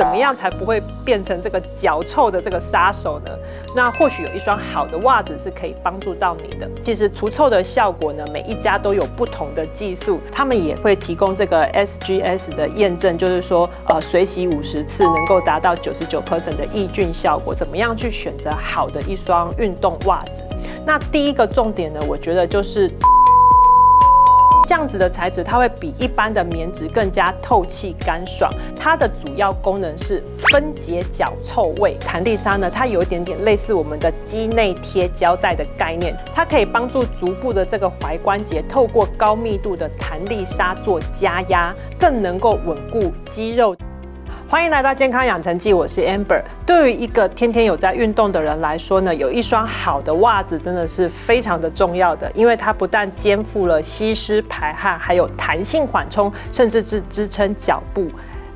怎么样才不会变成这个脚臭的这个杀手呢？那或许有一双好的袜子是可以帮助到你的。其实除臭的效果呢，每一家都有不同的技术，他们也会提供这个 SGS 的验证，就是说水洗50次能够达到99% 的抑菌效果。怎么样去选择好的一双运动袜子？那第一个重点呢，我觉得就是这样子的材质，它会比一般的棉质更加透气干爽。它的主要功能是分解脚臭味。弹力纱呢，它有一点点类似我们的肌内贴胶带的概念，它可以帮助足部的这个踝关节透过高密度的弹力纱做加压，更能够稳固肌肉。欢迎来到健康养成记，我是 Amber。对于一个天天有在运动的人来说呢，有一双好的袜子真的是非常的重要的，因为它不但肩负了吸湿排汗，还有弹性缓冲，甚至是支撑脚部。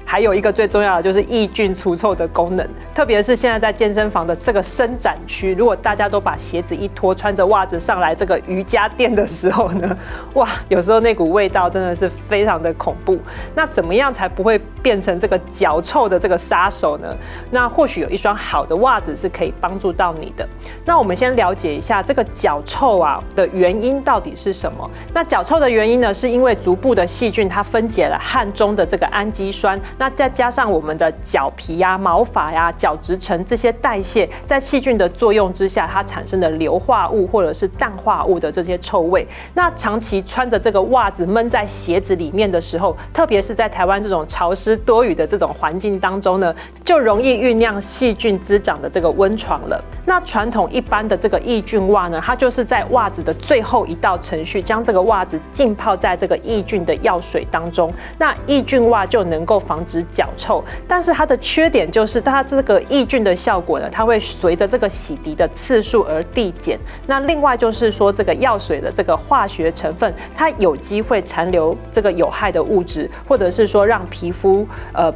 还有一个最重要的就是抑菌除臭的功能，特别是现在在健身房的这个伸展区，如果大家都把鞋子一脱，穿着袜子上来这个瑜伽垫的时候呢，哇，有时候那股味道真的是非常的恐怖。那怎么样才不会变成这个脚臭的这个杀手呢？那或许有一双好的袜子是可以帮助到你的。那我们先了解一下这个脚臭的原因到底是什么？那脚臭的原因呢，是因为足部的细菌它分解了汗中的这个氨基酸。那再加上我们的脚皮呀、毛发呀、角质层这些代谢，在细菌的作用之下，它产生的硫化物或者是氮化物的这些臭味。那长期穿着这个袜子闷在鞋子里面的时候，特别是在台湾这种潮湿多雨的这种环境当中呢，就容易酝酿细菌滋长的这个温床了。那传统一般的这个抑菌袜呢，它就是在袜子的最后一道程序，将这个袜子浸泡在这个抑菌的药水当中。那抑菌袜就能够防止脚臭，但是它的缺点就是它这个抑菌的效果呢，它会随着这个洗涤的次数而递减。那另外就是说，这个药水的这个化学成分，它有机会残留这个有害的物质，或者是说让皮肤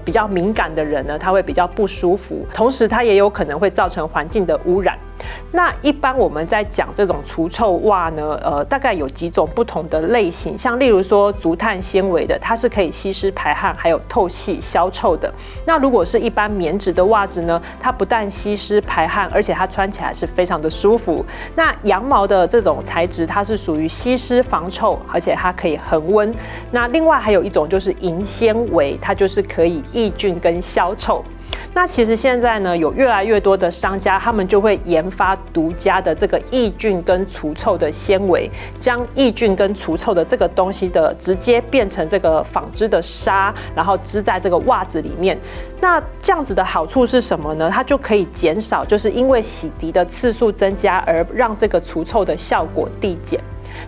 比较敏感的人呢，他会比较不舒服。同时，它也有可能会造成环境的污染。那一般我们在讲这种除臭袜呢，大概有几种不同的类型，像例如说竹炭纤维的，它是可以吸湿排汗，还有透气消臭的。那如果是一般棉质的袜子呢，它不但吸湿排汗，而且它穿起来是非常的舒服。那羊毛的这种材质，它是属于吸湿防臭，而且它可以恒温。那另外还有一种就是银纤维，它就是可以抑菌跟消臭。那其实现在呢，有越来越多的商家，他们就会研发独家的这个抑菌跟除臭的纤维，将抑菌跟除臭的这个东西的直接变成这个纺织的纱，然后织在这个袜子里面。那这样子的好处是什么呢？它就可以减少，就是因为洗涤的次数增加而让这个除臭的效果递减。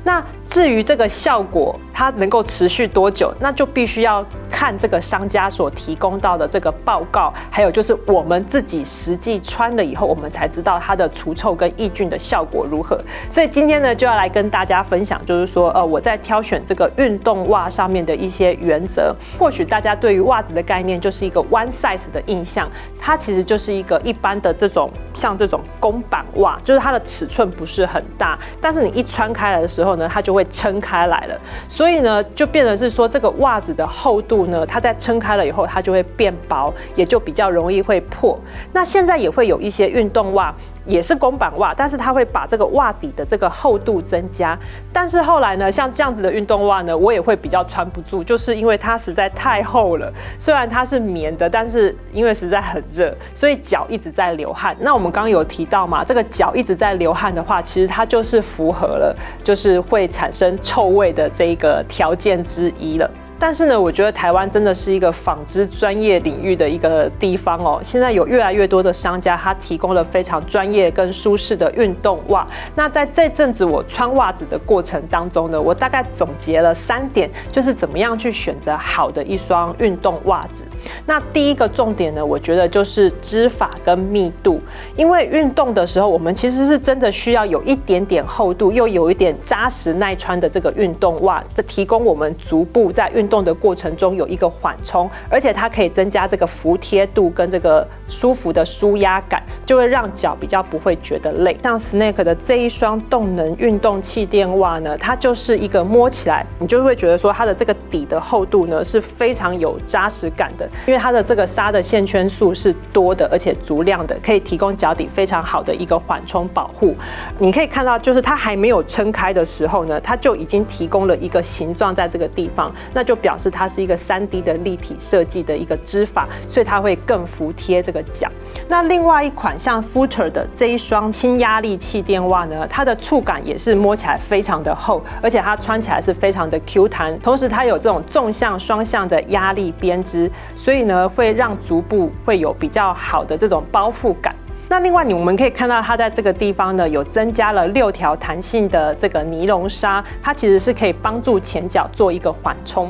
那至于这个效果它能够持续多久，那就必须要看这个商家所提供到的这个报告，还有就是我们自己实际穿了以后，我们才知道它的除臭跟抑菌的效果如何。所以今天呢，就要来跟大家分享，就是说我在挑选这个运动袜上面的一些原则。或许大家对于袜子的概念就是一个 one size 的印象，它其实就是一个一般的这种像这种公版袜，就是它的尺寸不是很大，但是你一穿开来的时候呢，它就会撑开来了。所以呢，就变成是说这个袜子的厚度呢，它在撑开了以后，它就会变薄，也就比较容易会破。那现在也会有一些运动袜，也是公版袜，但是它会把这个袜底的这个厚度增加。但是后来呢，像这样子的运动袜呢，我也会比较穿不住，就是因为它实在太厚了。虽然它是棉的，但是因为实在很热，所以脚一直在流汗。那我们刚刚有提到嘛，这个脚一直在流汗的话，其实它就是符合了，就是会产生臭味的这个条件之一了。但是呢，我觉得台湾真的是一个纺织专业领域的一个地方哦。现在有越来越多的商家，他提供了非常专业跟舒适的运动袜。那在这阵子我穿袜子的过程当中呢，我大概总结了3点，就是怎么样去选择好的一双运动袜子。那第一个重点呢，我觉得就是织法跟密度。因为运动的时候，我们其实是真的需要有一点点厚度，又有一点扎实耐穿的这个运动袜，这提供我们足部在运动的过程中有一个缓冲，而且它可以增加这个服帖度跟这个舒服的舒压感，就会让脚比较不会觉得累。像 Snake 的这一双动能运动气垫袜呢，它就是一个摸起来你就会觉得说它的这个底的厚度呢是非常有扎实感的，因为它的这个纱的线圈数是多的而且足量的，可以提供脚底非常好的一个缓冲保护。你可以看到就是它还没有撑开的时候呢，它就已经提供了一个形状在这个地方，那就表示它是一个3D 的立体设计的一个织法，所以它会更服帖这个脚。那另外一款像 Footer 的这一双轻压力气垫袜呢，它的触感也是摸起来非常的厚，而且它穿起来是非常的 Q 弹，同时它有这种纵向双向的压力编织，所以呢会让足部会有比较好的这种包覆感。那另外我们可以看到它在这个地方呢有增加了6条弹性的这个尼龙纱，它其实是可以帮助前脚做一个缓冲。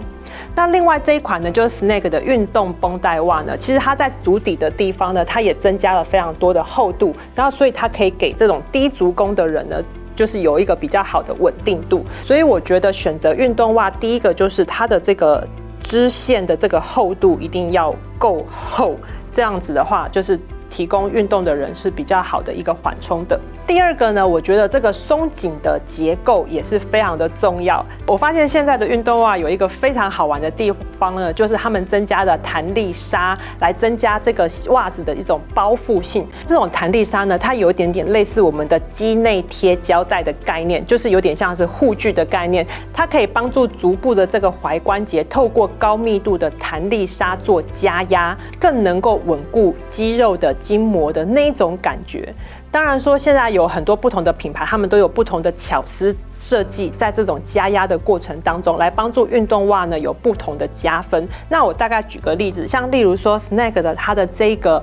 那另外这一款呢，就是 Snake 的运动绷带袜呢，其实它在足底的地方呢，它也增加了非常多的厚度，然后所以它可以给这种低足弓的人呢，就是有一个比较好的稳定度。所以我觉得选择运动袜，第一个就是它的这个织线的这个厚度一定要够厚，这样子的话就是提供运动的人是比较好的一个缓冲的。第二个呢，我觉得这个松紧的结构也是非常的重要。我发现现在的运动袜有一个非常好玩的地方呢，就是他们增加了弹力纱来增加这个袜子的一种包覆性。这种弹力纱呢，它有一点点类似我们的肌内贴胶带的概念，就是有点像是护具的概念，它可以帮助足部的这个踝关节透过高密度的弹力纱做加压，更能够稳固肌肉的筋膜的那种感觉。当然说现在有很多不同的品牌，他们都有不同的巧思设计，在这种加压的过程当中来帮助运动袜呢有不同的加分。那我大概举个例子，像例如说 Snake 的它的这个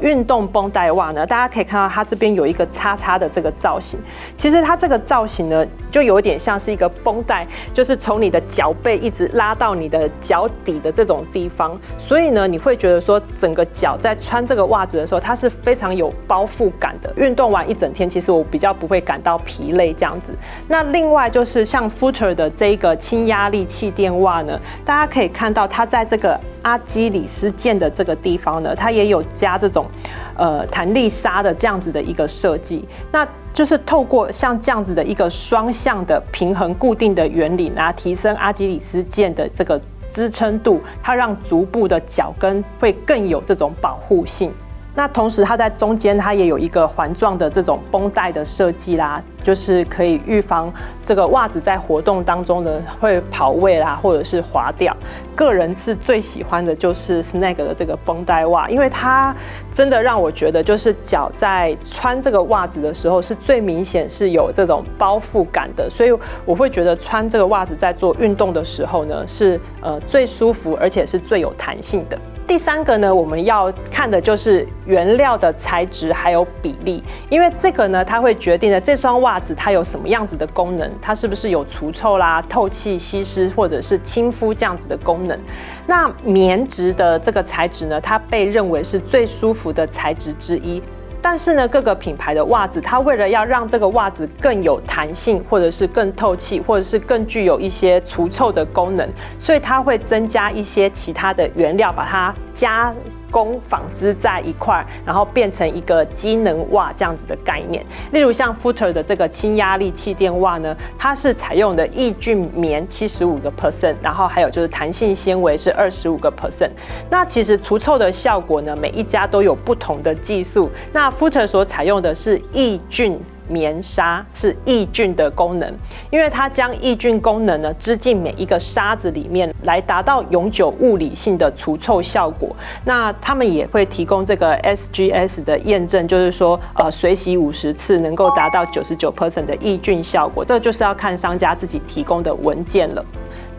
运动绷带袜呢，大家可以看到它这边有一个叉叉的这个造型，其实它这个造型呢就有点像是一个绷带，就是从你的脚背一直拉到你的脚底的这种地方，所以呢你会觉得说整个脚在穿这个袜子的时候，它是非常有包覆感的。运动完一整天，其实我比较不会感到疲累这样子。那另外就是像 Footer 的这一个轻压力气垫袜呢，大家可以看到它在这个阿基里斯腱的这个地方呢，它也有加这种弹力纱的这样子的一个设计。那就是透过像这样子的一个双向的平衡固定的原理呢，提升阿基里斯腱的这个支撑度，它让足部的脚跟会更有这种保护性。那同时它在中间它也有一个环状的这种绷带的设计啦，就是可以预防这个袜子在活动当中呢会跑位啦，或者是滑掉。个人是最喜欢的就是 Snake 的这个绷带袜，因为它真的让我觉得就是脚在穿这个袜子的时候是最明显是有这种包覆感的，所以我会觉得穿这个袜子在做运动的时候呢是最舒服而且是最有弹性的。第三个呢，我们要看的就是原料的材质还有比例，因为这个呢，它会决定了这双袜子它有什么样子的功能，它是不是有除臭啦、透气、吸湿或者是亲肤这样子的功能。那棉质的这个材质呢，它被认为是最舒服的材质之一。但是呢，各个品牌的袜子，它为了要让这个袜子更有弹性，或者是更透气，或者是更具有一些除臭的功能，所以它会增加一些其他的原料，把它加工纺织在一块，然后变成一个机能袜这样子的概念。例如像 Footer 的这个轻压力气垫袜呢，它是采用的抑菌棉75%，然后还有就是弹性纤维是25%。那其实除臭的效果呢，每一家都有不同的技术。那 Footer 所采用的是抑菌棉纱，是抑菌的功能，因为它将抑菌功能呢织进每一个纱子里面，来达到永久物理性的除臭效果。那他们也会提供这个 SGS 的验证，就是说水洗50次能够达到99% 的抑菌效果，这就是要看商家自己提供的文件了。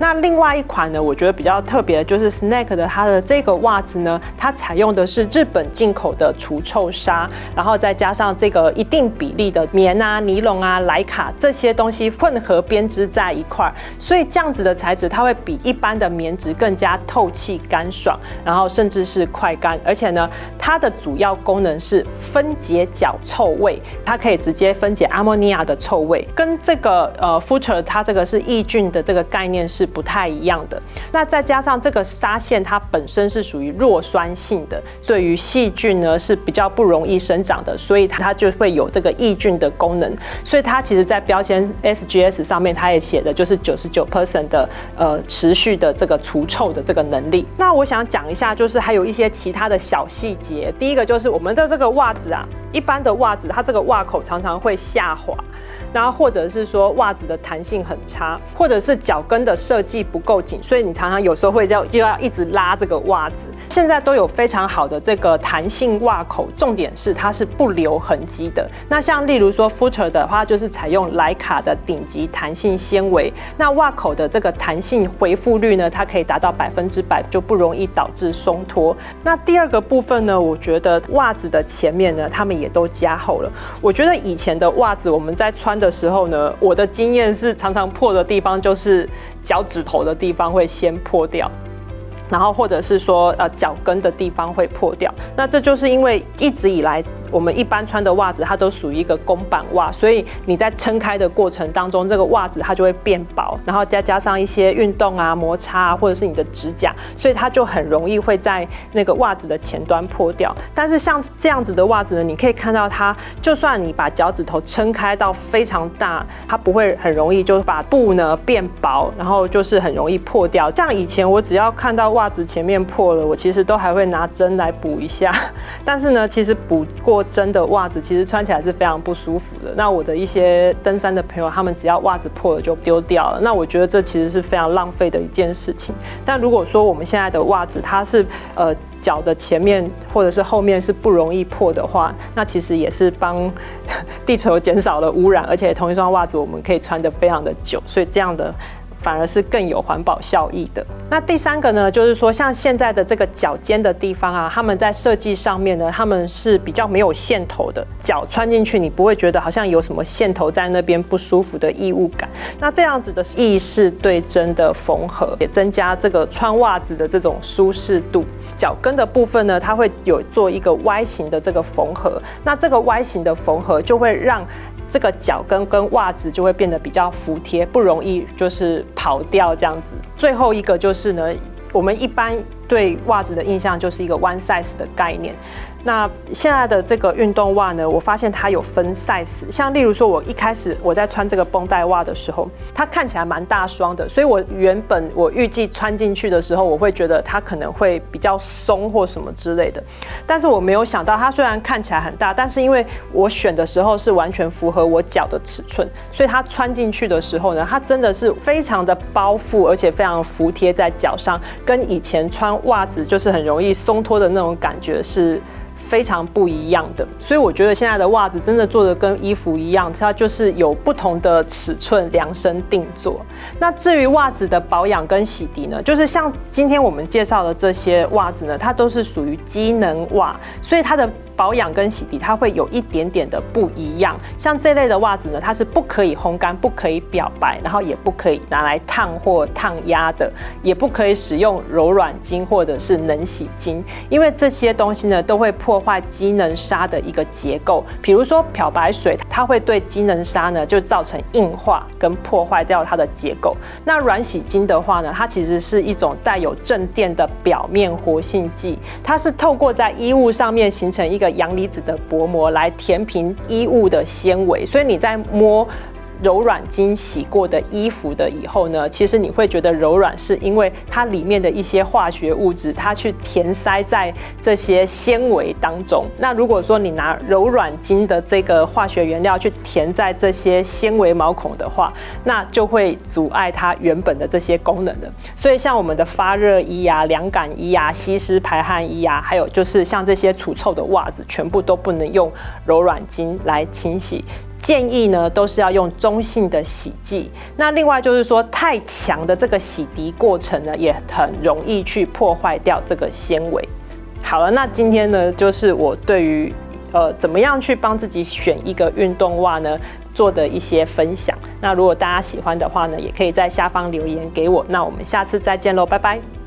那另外一款呢，我觉得比较特别的就是 Snake 的它的这个袜子呢，它采用的是日本进口的除臭纱，然后再加上这个一定比例的棉啊、尼龙啊、莱卡这些东西混合编织在一块，所以这样子的材质它会比一般的棉质更加透气干爽，然后甚至是快干，而且呢，它的主要功能是分解脚臭味，它可以直接分解阿莫尼亚的臭味，跟这个Footer 它这个是抑菌的这个概念是不太一样的。那再加上这个纱线它本身是属于弱酸性的，对于细菌呢是比较不容易生长的，所以它就会有这个抑菌的功能。所以它其实在标签 SGS 上面，它也写的就是99% 的持续的这个除臭的这个能力。那我想讲一下，就是还有一些其他的小细节。第一个就是我们的这个袜子啊，一般的袜子它这个袜口常常会下滑，然后或者是说袜子的弹性很差，或者是脚跟的设计不够紧，所以你常常有时候会就要一直拉这个袜子。现在都有非常好的这个弹性袜口，重点是它是不留痕迹的。那像例如说 Future 的话，就是采用莱卡的顶级弹性纤维，那袜口的这个弹性恢复率呢，它可以达到100%，就不容易导致松脱。那第二个部分呢，我觉得袜子的前面呢，他们也都加厚了。我觉得以前的袜子我们在穿的时候呢，我的经验是常常破的地方就是脚趾头的地方会先破掉，然后或者是说脚跟的地方会破掉。那这就是因为一直以来我们一般穿的袜子它都属于一个公版袜，所以你在撑开的过程当中，这个袜子它就会变薄，然后再加上一些运动啊、摩擦啊，或者是你的指甲，所以它就很容易会在那个袜子的前端破掉。但是像这样子的袜子呢，你可以看到它，就算你把脚趾头撑开到非常大，它不会很容易就把布呢变薄，然后就是很容易破掉。像以前我只要看到袜子前面破了，我其实都还会拿针来补一下。但是呢，其实补过针的袜子其实穿起来是非常不舒服的。那我的一些登山的朋友，他们只要袜子破了就丢掉了。那我觉得这其实是非常浪费的一件事情。但如果说我们现在的袜子它是脚的前面或者是后面是不容易破的话，那其实也是帮地球减少了污染，而且同一双袜子我们可以穿得非常的久，所以这样的反而是更有环保效益的。那第三个呢，就是说像现在的这个脚尖的地方啊，他们在设计上面呢，他们是比较没有线头的，脚穿进去你不会觉得好像有什么线头在那边不舒服的异物感。那这样子的意式对针的缝合，也增加这个穿袜子的这种舒适度。脚跟的部分呢，它会有做一个 Y 型的这个缝合，那这个 Y 型的缝合就会让这个脚跟跟袜子就会变得比较服帖，不容易就是跑掉这样子。最后一个就是呢，我们一般对袜子的印象就是一个 one size 的概念。那现在的这个运动袜呢，我发现它有分 size， 像例如说我一开始我在穿这个绷带袜的时候，它看起来蛮大双的，所以我原本我预计穿进去的时候，我会觉得它可能会比较松或什么之类的。但是我没有想到，它虽然看起来很大，但是因为我选的时候是完全符合我脚的尺寸，所以它穿进去的时候呢，它真的是非常的包覆，而且非常服帖在脚上，跟以前穿袜子就是很容易松脱的那种感觉是非常不一样的。所以我觉得现在的袜子真的做的跟衣服一样，它就是有不同的尺寸量身定做。那至于袜子的保养跟洗涤呢，就是像今天我们介绍的这些袜子呢，它都是属于机能袜，所以它的保养跟洗涤它会有一点点的不一样。像这类的袜子呢，它是不可以烘干，不可以漂白，然后也不可以拿来烫或烫压的，也不可以使用柔软巾或者是能洗巾，因为这些东西呢都会破坏机能纱的一个结构。比如说漂白水，它会对机能纱呢就造成硬化跟破坏掉它的结构。那软洗巾的话呢，它其实是一种带有正电的表面活性剂，它是透过在衣物上面形成一个阳离子的薄膜来填平衣物的纤维，所以你在摸柔软巾洗过的衣服的以后呢，其实你会觉得柔软，是因为它里面的一些化学物质它去填塞在这些纤维当中。那如果说你拿柔软巾的这个化学原料去填在这些纤维毛孔的话，那就会阻碍它原本的这些功能的。所以像我们的发热衣啊、凉感衣啊、吸湿排汗衣啊，还有就是像这些除臭的袜子，全部都不能用柔软巾来清洗。建议呢都是要用中性的洗剂。那另外就是说，太强的这个洗涤过程呢，也很容易去破坏掉这个纤维。好了，那今天呢就是我对于怎么样去帮自己选一个运动袜呢做的一些分享。那如果大家喜欢的话呢，也可以在下方留言给我。那我们下次再见喽，拜拜。